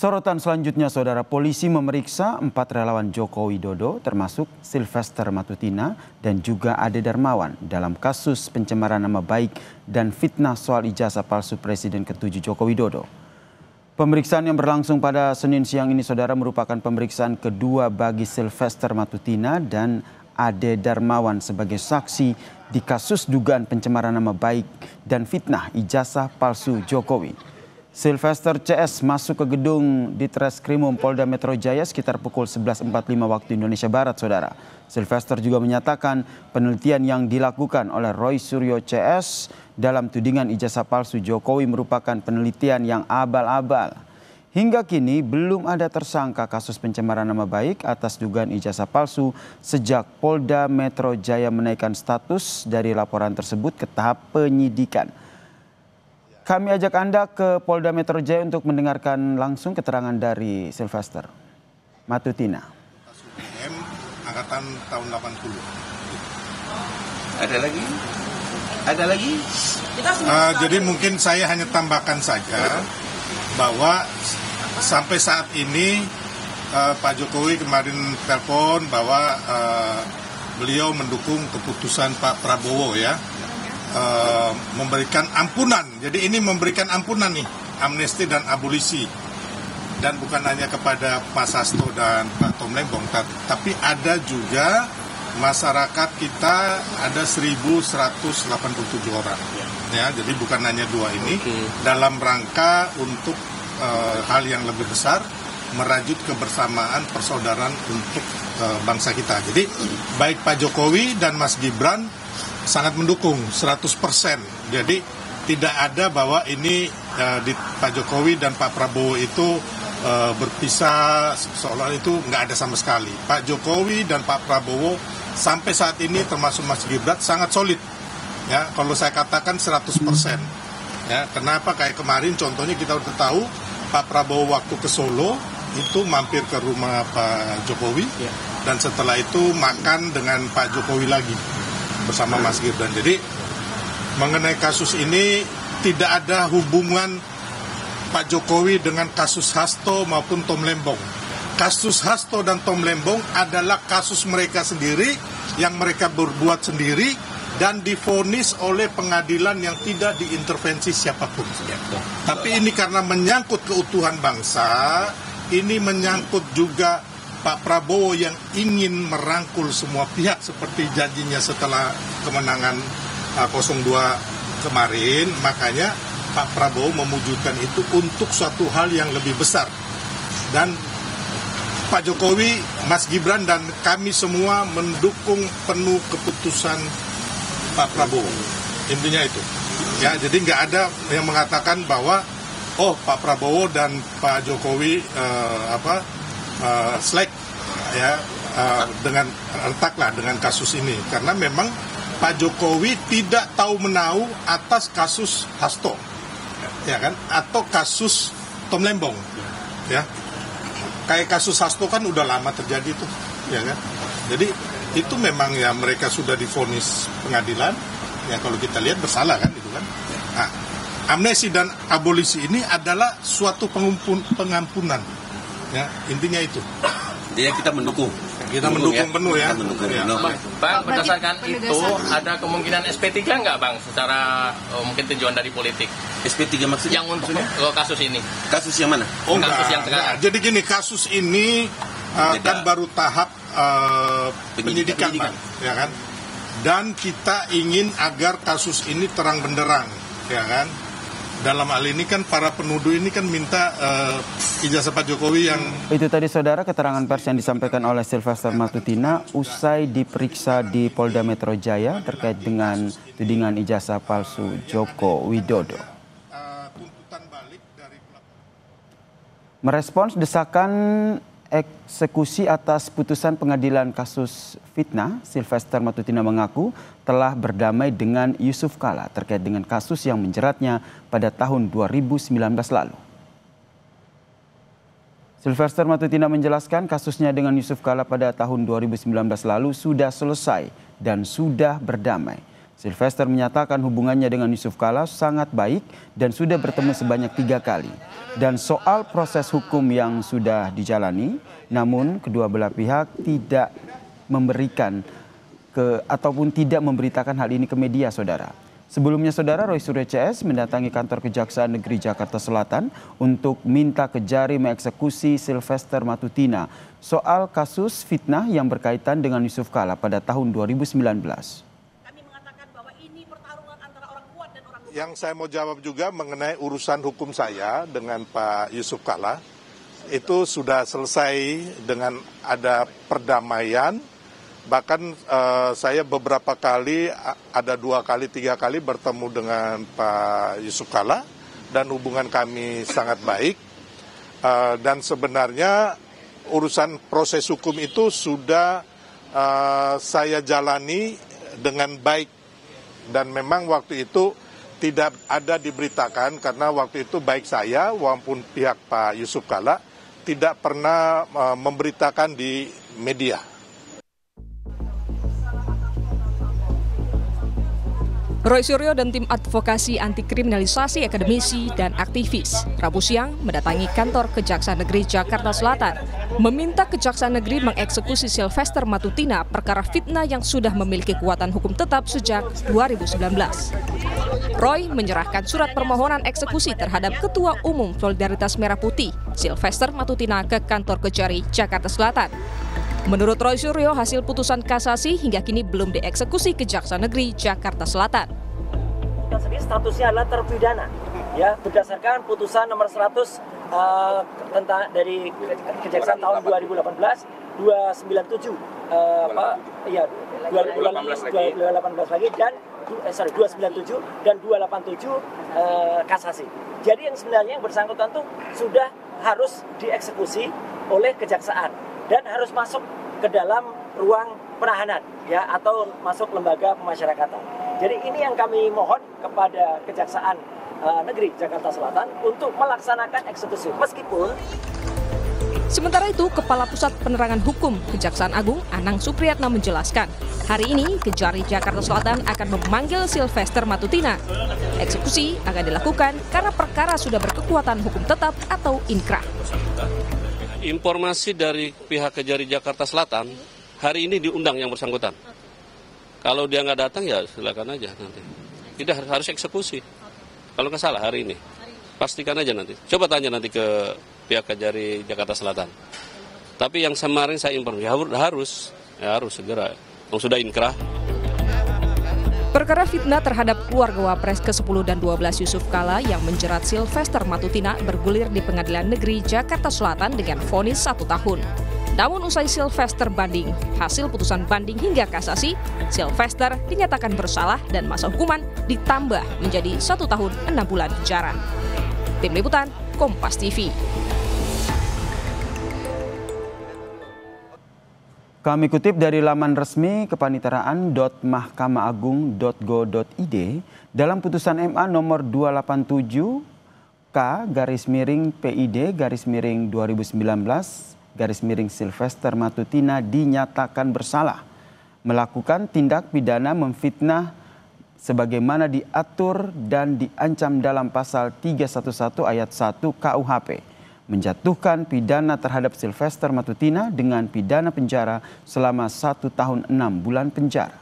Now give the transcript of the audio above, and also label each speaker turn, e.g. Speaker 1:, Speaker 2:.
Speaker 1: Sorotan selanjutnya, saudara, polisi memeriksa 4 relawan Joko Widodo termasuk Sylvester Matutina dan juga Ade Darmawan dalam kasus pencemaran nama baik dan fitnah soal ijazah palsu Presiden ke-7 Joko Widodo. Pemeriksaan yang berlangsung pada Senin siang ini, saudara, merupakan pemeriksaan kedua bagi Sylvester Matutina dan Ade Darmawan sebagai saksi di kasus dugaan pencemaran nama baik dan fitnah ijazah palsu Jokowi. Sylvester CS masuk ke gedung Ditreskrimum Polda Metro Jaya sekitar pukul 11.45 waktu Indonesia Barat, saudara. Sylvester juga menyatakan penelitian yang dilakukan oleh Roy Suryo CS dalam tudingan ijazah palsu Jokowi merupakan penelitian yang abal-abal. Hingga kini belum ada tersangka kasus pencemaran nama baik atas dugaan ijazah palsu sejak Polda Metro Jaya menaikkan status dari laporan tersebut ke tahap penyidikan. Kami ajak Anda ke Polda Metro Jaya untuk mendengarkan langsung keterangan dari Sylvester Matutina.
Speaker 2: Angkatan tahun 80.
Speaker 3: Ada lagi? Ada lagi?
Speaker 2: Jadi mungkin saya hanya tambahkan saja bahwa sampai saat ini Pak Jokowi kemarin telepon bahwa beliau mendukung keputusan Pak Prabowo ya. Memberikan ampunan. Jadi ini memberikan ampunan nih, amnesti dan abolisi. Dan bukan hanya kepada Pak Sasto dan Pak Tom Lembong, tapi ada juga masyarakat kita ada 1.187 orang. Ya, jadi bukan hanya dua ini, dalam rangka untuk hal yang lebih besar, merajut kebersamaan persaudaraan untuk bangsa kita. Jadi baik Pak Jokowi dan Mas Gibran sangat mendukung 100%. Jadi tidak ada bahwa ini di Pak Jokowi dan Pak Prabowo itu berpisah, seolah itu nggak ada sama sekali. Pak Jokowi dan Pak Prabowo sampai saat ini termasuk Mas Gibran sangat solid. Ya, kalau saya katakan 100%. Ya, kenapa kayak kemarin contohnya kita udah tahu Pak Prabowo waktu ke Solo itu mampir ke rumah Pak Jokowi dan setelah itu makan dengan Pak Jokowi lagi bersama Mas Gibran. Jadi mengenai kasus ini tidak ada hubungan Pak Jokowi dengan kasus Hasto maupun Tom Lembong. Kasus Hasto dan Tom Lembong adalah kasus mereka sendiri yang mereka berbuat sendiri dan divonis oleh pengadilan yang tidak diintervensi siapapun. Tapi ini karena menyangkut keutuhan bangsa, ini menyangkut juga Pak Prabowo yang ingin merangkul semua pihak seperti janjinya setelah kemenangan 02 kemarin, makanya Pak Prabowo mewujudkan itu untuk suatu hal yang lebih besar. Dan Pak Jokowi, Mas Gibran dan kami semua mendukung penuh keputusan Pak Prabowo. Intinya itu. Ya, jadi nggak ada yang mengatakan bahwa Pak Prabowo dan Pak Jokowi slack ya dengan retaklah dengan kasus ini karena memang Pak Jokowi tidak tahu menau atas kasus Hasto ya kan atau kasus Tom Lembong ya kayak kasus Hasto kan udah lama terjadi tuh ya kan jadi itu memang ya mereka sudah divonis pengadilan ya kalau kita lihat bersalah kan itu kan nah, amnesti dan abolisi ini adalah suatu pengampunan ya intinya itu.
Speaker 3: Jadi kita mendukung.
Speaker 2: Kita mendukung penuh ya.
Speaker 4: Bang, berdasarkan itu ada kemungkinan SP3 nggak Bang? Secara mungkin tujuan dari politik.
Speaker 3: SP3 maksudnya?
Speaker 4: Yang untuk kasus ini.
Speaker 3: Kasus yang mana?
Speaker 4: Kasus yang sekarang.
Speaker 2: Jadi gini, kasus ini kan baru tahap penyidikan. Ya kan? Dan kita ingin agar kasus ini terang benderang, ya kan? Dalam hal ini kan para penuduh ini kan minta ijazah Pak Jokowi yang...
Speaker 1: Itu tadi, saudara, keterangan pers yang disampaikan oleh Sylvester Matutina usai diperiksa di Polda Metro Jaya terkait dengan tudingan ijazah palsu Joko Widodo. Merespons desakan eksekusi atas putusan pengadilan kasus fitnah, Sylvester Matutina mengaku telah berdamai dengan Yusuf Kala terkait dengan kasus yang menjeratnya pada tahun 2019 lalu. Sylvester Matutina menjelaskan kasusnya dengan Yusuf Kala pada tahun 2019 lalu sudah selesai dan sudah berdamai. Sylvester menyatakan hubungannya dengan Yusuf Kala sangat baik dan sudah bertemu sebanyak 3 kali. Dan soal proses hukum yang sudah dijalani, namun kedua belah pihak tidak memberikan ataupun tidak memberitakan hal ini ke media, saudara. Sebelumnya, saudara, Roy Suryo CS mendatangi kantor Kejaksaan Negeri Jakarta Selatan untuk minta Kejari mengeksekusi Sylvester Matutina soal kasus fitnah yang berkaitan dengan Yusuf Kala pada tahun 2019.
Speaker 2: Yang saya mau jawab juga mengenai urusan hukum saya dengan Pak Yusuf Kala, itu sudah selesai dengan ada perdamaian. Bahkan saya beberapa kali, ada 2 kali, 3 kali bertemu dengan Pak Yusuf Kala dan hubungan kami sangat baik. Dan sebenarnya urusan proses hukum itu sudah saya jalani dengan baik. Dan memang waktu itu tidak ada diberitakan karena waktu itu baik saya maupun pihak Pak Yusuf Kala tidak pernah memberitakan di media.
Speaker 5: Roy Suryo dan tim advokasi anti kriminalisasi akademisi dan aktivis Rabu siang mendatangi kantor Kejaksaan Negeri Jakarta Selatan meminta Kejaksaan Negeri mengeksekusi Sylvester Matutina perkara fitnah yang sudah memiliki kekuatan hukum tetap sejak 2019. Roy menyerahkan surat permohonan eksekusi terhadap Ketua Umum Solidaritas Merah Putih Sylvester Matutina ke kantor Kejari Jakarta Selatan. Menurut Roy Suryo, hasil putusan kasasi hingga kini belum dieksekusi Kejaksaan Negeri Jakarta Selatan.
Speaker 6: Statusnya adalah terpidana, ya, berdasarkan putusan nomor 100 tentang dari Kejaksaan tahun 2018 297 2018 lagi dan 297 dan 287 kasasi. Jadi yang sebenarnya yang bersangkutan tuh sudah harus dieksekusi oleh kejaksaan dan harus masuk ke dalam ruang penahanan, ya, atau masuk lembaga pemasyarakatan. Jadi ini yang kami mohon kepada Kejaksaan Negeri Jakarta Selatan untuk melaksanakan eksekusi. Meskipun
Speaker 5: sementara itu, Kepala Pusat Penerangan Hukum Kejaksaan Agung Anang Supriyatna menjelaskan, hari ini Kejari Jakarta Selatan akan memanggil Sylvester Matutina. Eksekusi akan dilakukan karena perkara sudah berkekuatan hukum tetap atau inkrah.
Speaker 7: Informasi dari pihak Kejari Jakarta Selatan, hari ini diundang yang bersangkutan. Kalau dia nggak datang ya silakan aja nanti. Tidak harus eksekusi. Kalau nggak salah hari ini, pastikan aja nanti. Coba tanya nanti ke pihak Kejari Jakarta Selatan. Tapi yang kemarin saya informasi harus segera. Sudah inkrah.
Speaker 5: Perkara fitnah terhadap keluarga Wapres ke-10 dan 12 Yusuf Kala yang menjerat Sylvester Matutina bergulir di Pengadilan Negeri Jakarta Selatan dengan vonis 1 tahun. Namun usai Sylvester banding, hasil putusan banding hingga kasasi, Sylvester dinyatakan bersalah dan masa hukuman ditambah menjadi 1 tahun 6 bulan penjara. Tim Liputan, Kompas TV.
Speaker 1: Kami kutip dari laman resmi kepaniteraan.mahkamaagung.go.id, dalam putusan MA nomor 287K/PID/2019 Sylvester Matutina dinyatakan bersalah melakukan tindak pidana memfitnah sebagaimana diatur dan diancam dalam pasal 311 ayat 1 KUHP. Menjatuhkan pidana terhadap Sylvester Matutina dengan pidana penjara selama 1 tahun 6 bulan penjara.